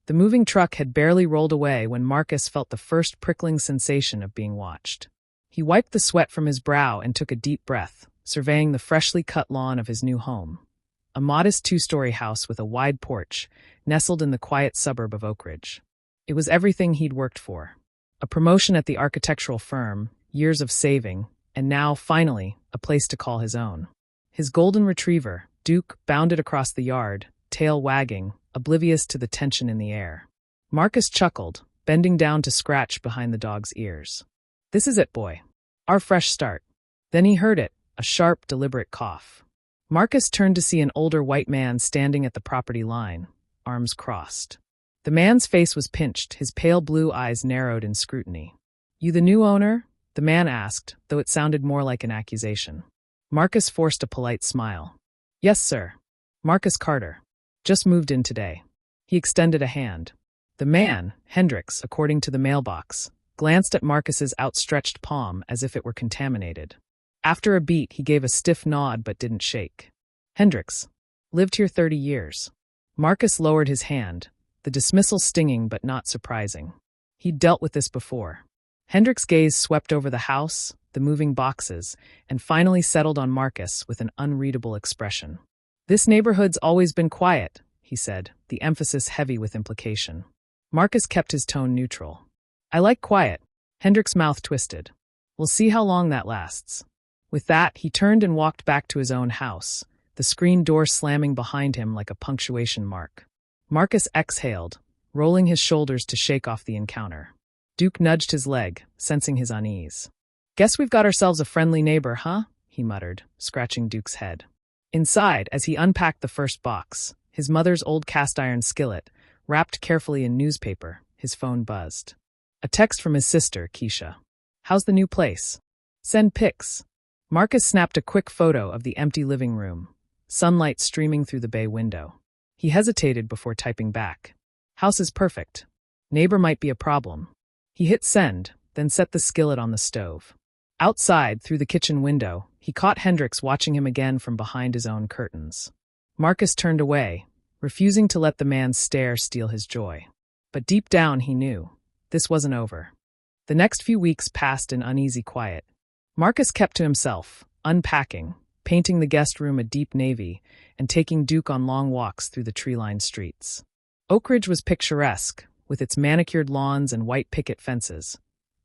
The moving truck had barely rolled away when Marcus felt the first prickling sensation of being watched. He wiped the sweat from his brow and took a deep breath, surveying the freshly cut lawn of his new home. A modest two-story house with a wide porch, nestled in the quiet suburb of Oak Ridge. It was everything he'd worked for. A promotion at the architectural firm, years of saving, and now, finally, a place to call his own. His golden retriever, Duke, bounded across the yard, tail wagging, oblivious to the tension in the air. Marcus chuckled, bending down to scratch behind the dog's ears. "This is it, boy. Our fresh start." Then he heard it, a sharp, deliberate cough. Marcus turned to see an older white man standing at the property line, arms crossed. The man's face was pinched, his pale blue eyes narrowed in scrutiny. "You the new owner?" the man asked, though it sounded more like an accusation. Marcus forced a polite smile. "Yes, sir. Marcus Carter. Just moved in today." He extended a hand. The man, Hendricks, according to the mailbox, glanced at Marcus's outstretched palm as if it were contaminated. After a beat, he gave a stiff nod but didn't shake. "Hendricks. Lived here 30 years. Marcus lowered his hand, the dismissal stinging but not surprising. He'd dealt with this before. Hendricks' gaze swept over the house, the moving boxes, and finally settled on Marcus with an unreadable expression. "This neighborhood's always been quiet," he said, the emphasis heavy with implication. Marcus kept his tone neutral. "I like quiet." Hendricks' mouth twisted. "We'll see how long that lasts." With that, he turned and walked back to his own house, the screen door slamming behind him like a punctuation mark. Marcus exhaled, rolling his shoulders to shake off the encounter. Duke nudged his leg, sensing his unease. "Guess we've got ourselves a friendly neighbor, huh?" he muttered, scratching Duke's head. Inside, as he unpacked the first box, his mother's old cast-iron skillet, wrapped carefully in newspaper, his phone buzzed. A text from his sister, Keisha. "How's the new place? Send pics." Marcus snapped a quick photo of the empty living room, sunlight streaming through the bay window. He hesitated before typing back. "House is perfect. Neighbor might be a problem." He hit send, then set the skillet on the stove. Outside, through the kitchen window, he caught Hendricks watching him again from behind his own curtains. Marcus turned away, refusing to let the man's stare steal his joy. But deep down he knew, this wasn't over. The next few weeks passed in uneasy quiet. Marcus kept to himself, unpacking, painting the guest room a deep navy, and taking Duke on long walks through the tree-lined streets. Oak Ridge was picturesque, with its manicured lawns and white picket fences.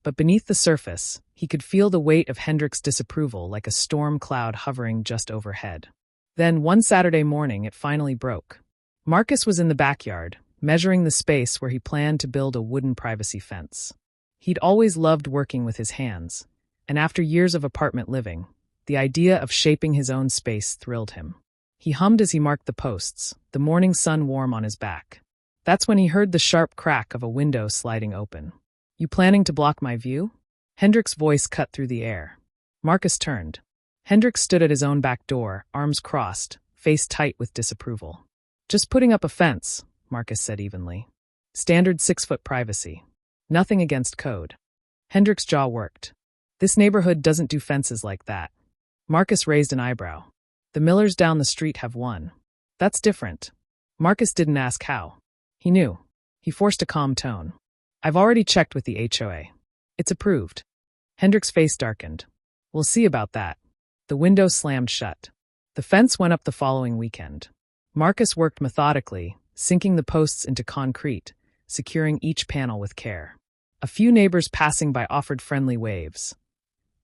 But beneath the surface, he could feel the weight of Hendricks' disapproval like a storm cloud hovering just overhead. Then, one Saturday morning, it finally broke. Marcus was in the backyard, measuring the space where he planned to build a wooden privacy fence. He'd always loved working with his hands, and after years of apartment living, the idea of shaping his own space thrilled him. He hummed as he marked the posts, the morning sun warm on his back. That's when he heard the sharp crack of a window sliding open. "You planning to block my view?" Hendricks' voice cut through the air. Marcus turned. Hendricks stood at his own back door, arms crossed, face tight with disapproval. "Just putting up a fence," Marcus said evenly. "Standard 6-foot privacy. Nothing against code." Hendricks' jaw worked. "This neighborhood doesn't do fences like that." Marcus raised an eyebrow. "The Millers down the street have one. That's different." Marcus didn't ask how. He knew. He forced a calm tone. "I've already checked with the HOA. It's approved." Hendricks' face darkened. "We'll see about that." The window slammed shut. The fence went up the following weekend. Marcus worked methodically, sinking the posts into concrete, securing each panel with care. A few neighbors passing by offered friendly waves.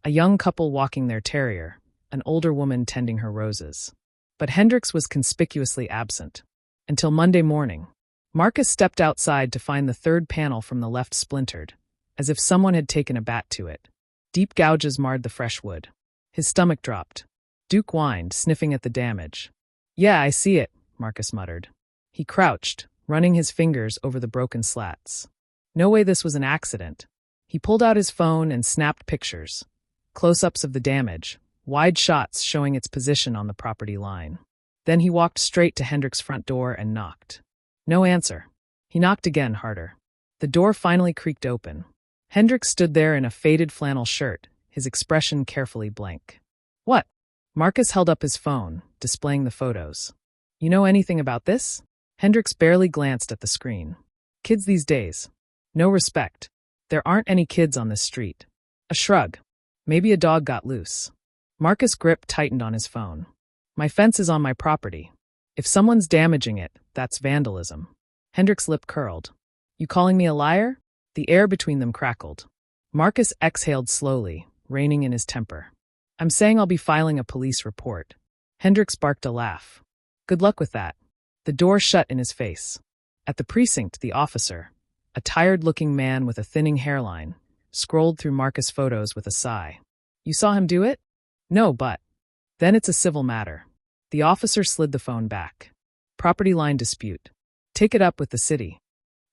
A young couple walking their terrier, an older woman tending her roses. But Hendricks was conspicuously absent. Until Monday morning. Marcus stepped outside to find the third panel from the left splintered, as if someone had taken a bat to it. Deep gouges marred the fresh wood. His stomach dropped. Duke whined, sniffing at the damage. "Yeah, I see it," Marcus muttered. He crouched, running his fingers over the broken slats. No way this was an accident. He pulled out his phone and snapped pictures. Close-ups of the damage, wide shots showing its position on the property line. Then he walked straight to Hendricks' front door and knocked. No answer. He knocked again, harder. The door finally creaked open. Hendricks stood there in a faded flannel shirt, his expression carefully blank. "What?" Marcus held up his phone, displaying the photos. "You know anything about this?" Hendricks barely glanced at the screen. Kids these days. No respect. There aren't any kids on this street. A shrug. Maybe a dog got loose. Marcus' grip tightened on his phone. My fence is on my property. If someone's damaging it, that's vandalism. Hendricks' lip curled. You calling me a liar? The air between them crackled. Marcus exhaled slowly, reining in his temper. I'm saying I'll be filing a police report. Hendricks barked a laugh. Good luck with that. The door shut in his face. At the precinct, the officer, a tired-looking man with a thinning hairline, scrolled through Marcus' photos with a sigh. You saw him do it? No, but. Then it's a civil matter. The officer slid the phone back. Property line dispute. Take it up with the city.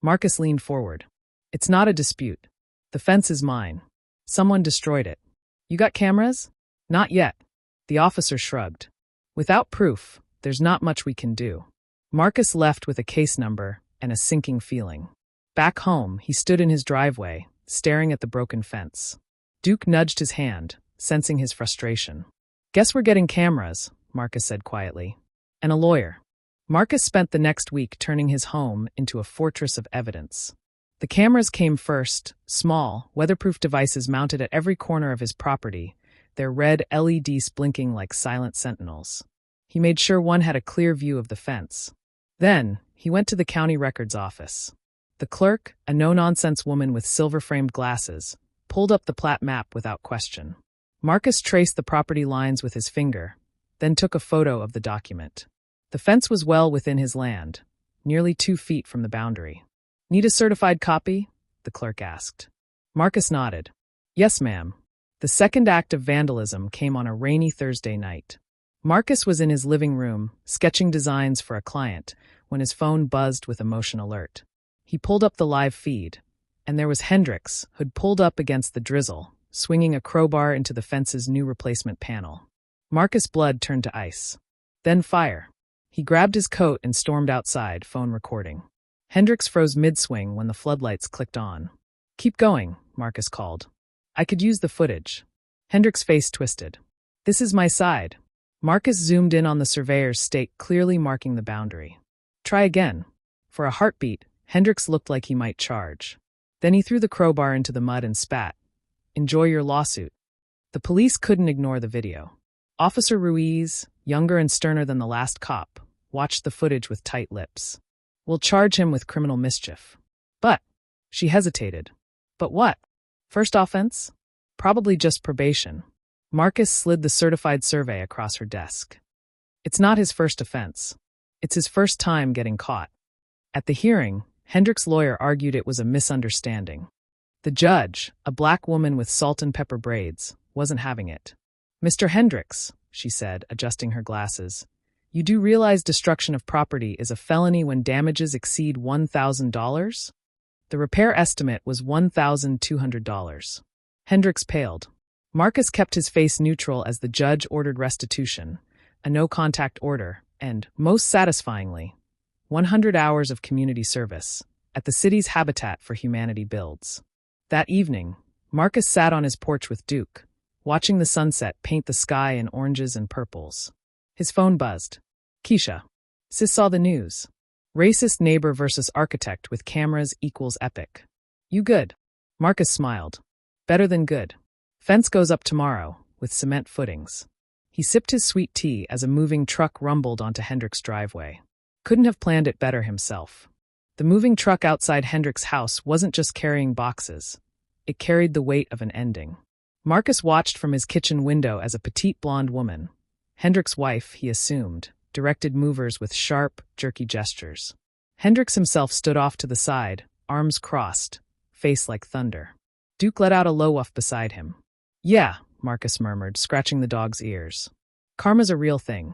Marcus leaned forward. It's not a dispute. The fence is mine. Someone destroyed it. You got cameras? Not yet. The officer shrugged. Without proof, there's not much we can do. Marcus left with a case number and a sinking feeling. Back home, he stood in his driveway, staring at the broken fence. Duke nudged his hand, sensing his frustration. Guess we're getting cameras, Marcus said quietly. And a lawyer. Marcus spent the next week turning his home into a fortress of evidence. The cameras came first, small, weatherproof devices mounted at every corner of his property, their red LEDs blinking like silent sentinels. He made sure one had a clear view of the fence. Then, he went to the county records office. The clerk, a no-nonsense woman with silver-framed glasses, pulled up the plat map without question. Marcus traced the property lines with his finger, then took a photo of the document. The fence was well within his land, nearly 2 feet from the boundary. Need a certified copy? The clerk asked. Marcus nodded. Yes, ma'am. The second act of vandalism came on a rainy Thursday night. Marcus was in his living room, sketching designs for a client, when his phone buzzed with a motion alert. He pulled up the live feed, and there was Hendricks, who'd pulled up against the drizzle, swinging a crowbar into the fence's new replacement panel. Marcus' blood turned to ice. Then fire. He grabbed his coat and stormed outside, phone recording. Hendricks froze mid-swing when the floodlights clicked on. Keep going, Marcus called. I could use the footage. Hendricks' face twisted. This is my side. Marcus zoomed in on the surveyor's stake, clearly marking the boundary. Try again. For a heartbeat, Hendricks looked like he might charge. Then he threw the crowbar into the mud and spat. Enjoy your lawsuit. The police couldn't ignore the video. Officer Ruiz, younger and sterner than the last cop, watched the footage with tight lips. We'll charge him with criminal mischief. But, she hesitated. But what? First offense? Probably just probation. Marcus slid the certified survey across her desk. It's not his first offense. It's his first time getting caught. At the hearing, Hendricks' lawyer argued it was a misunderstanding. The judge, a black woman with salt and pepper braids, wasn't having it. Mr. Hendricks, she said, adjusting her glasses, you do realize destruction of property is a felony when damages exceed $1,000? The repair estimate was $1,200. Hendricks paled. Marcus kept his face neutral as the judge ordered restitution, a no-contact order, and, most satisfyingly, 100 hours of community service at the city's Habitat for Humanity builds. That evening, Marcus sat on his porch with Duke, watching the sunset paint the sky in oranges and purples. His phone buzzed. Keisha. Sis saw the news. Racist neighbor versus architect with cameras equals epic. You good? Marcus smiled. Better than good. Fence goes up tomorrow, with cement footings. He sipped his sweet tea as a moving truck rumbled onto Hendricks' driveway. Couldn't have planned it better himself. The moving truck outside Hendricks' house wasn't just carrying boxes. It carried the weight of an ending. Marcus watched from his kitchen window as a petite blonde woman, Hendricks' wife, he assumed, directed movers with sharp, jerky gestures. Hendricks himself stood off to the side, arms crossed, face like thunder. Duke let out a low woof beside him. Yeah, Marcus murmured, scratching the dog's ears. Karma's a real thing.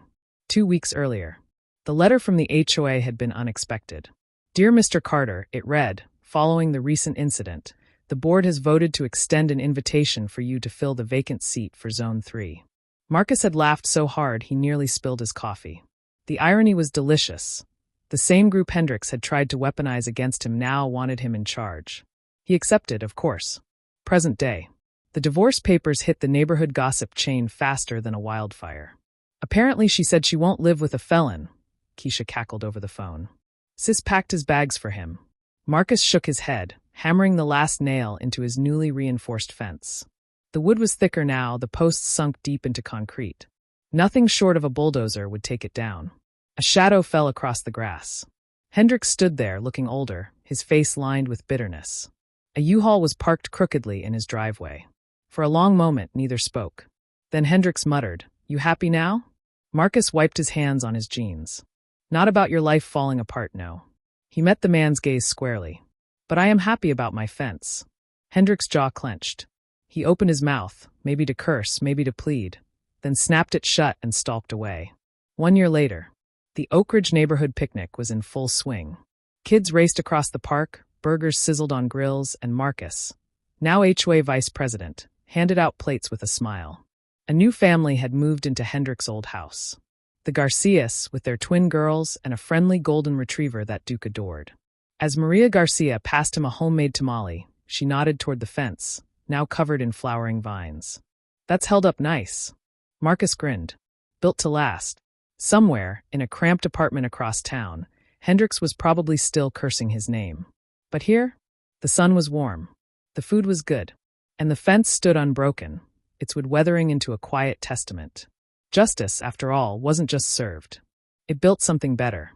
2 weeks earlier. The letter from the HOA had been unexpected. Dear Mr. Carter, it read, following the recent incident, the board has voted to extend an invitation for you to fill the vacant seat for Zone 3. Marcus had laughed so hard he nearly spilled his coffee. The irony was delicious. The same group Hendricks had tried to weaponize against him now wanted him in charge. He accepted, of course. Present day. The divorce papers hit the neighborhood gossip chain faster than a wildfire. Apparently she said she won't live with a felon, Keisha cackled over the phone. Sis packed his bags for him. Marcus shook his head, hammering the last nail into his newly reinforced fence. The wood was thicker now, the posts sunk deep into concrete. Nothing short of a bulldozer would take it down. A shadow fell across the grass. Hendricks stood there, looking older, his face lined with bitterness. A U-Haul was parked crookedly in his driveway. For a long moment, neither spoke. Then Hendricks muttered, "You happy now?" Marcus wiped his hands on his jeans. "Not about your life falling apart, no." He met the man's gaze squarely. "But I am happy about my fence." Hendricks' jaw clenched. He opened his mouth, maybe to curse, maybe to plead, then snapped it shut and stalked away. 1 year later, the Oak Ridge neighborhood picnic was in full swing. Kids raced across the park, burgers sizzled on grills, and Marcus, now HOA vice president, handed out plates with a smile. A new family had moved into Hendricks' old house. The Garcias, with their twin girls and a friendly golden retriever that Duke adored. As Maria Garcia passed him a homemade tamale, she nodded toward the fence, now covered in flowering vines. "That's held up nice." Marcus grinned. Built to last. Somewhere, in a cramped apartment across town, Hendricks was probably still cursing his name. But here, the sun was warm, the food was good, and the fence stood unbroken, its wood weathering into a quiet testament. Justice, after all, wasn't just served. It built something better.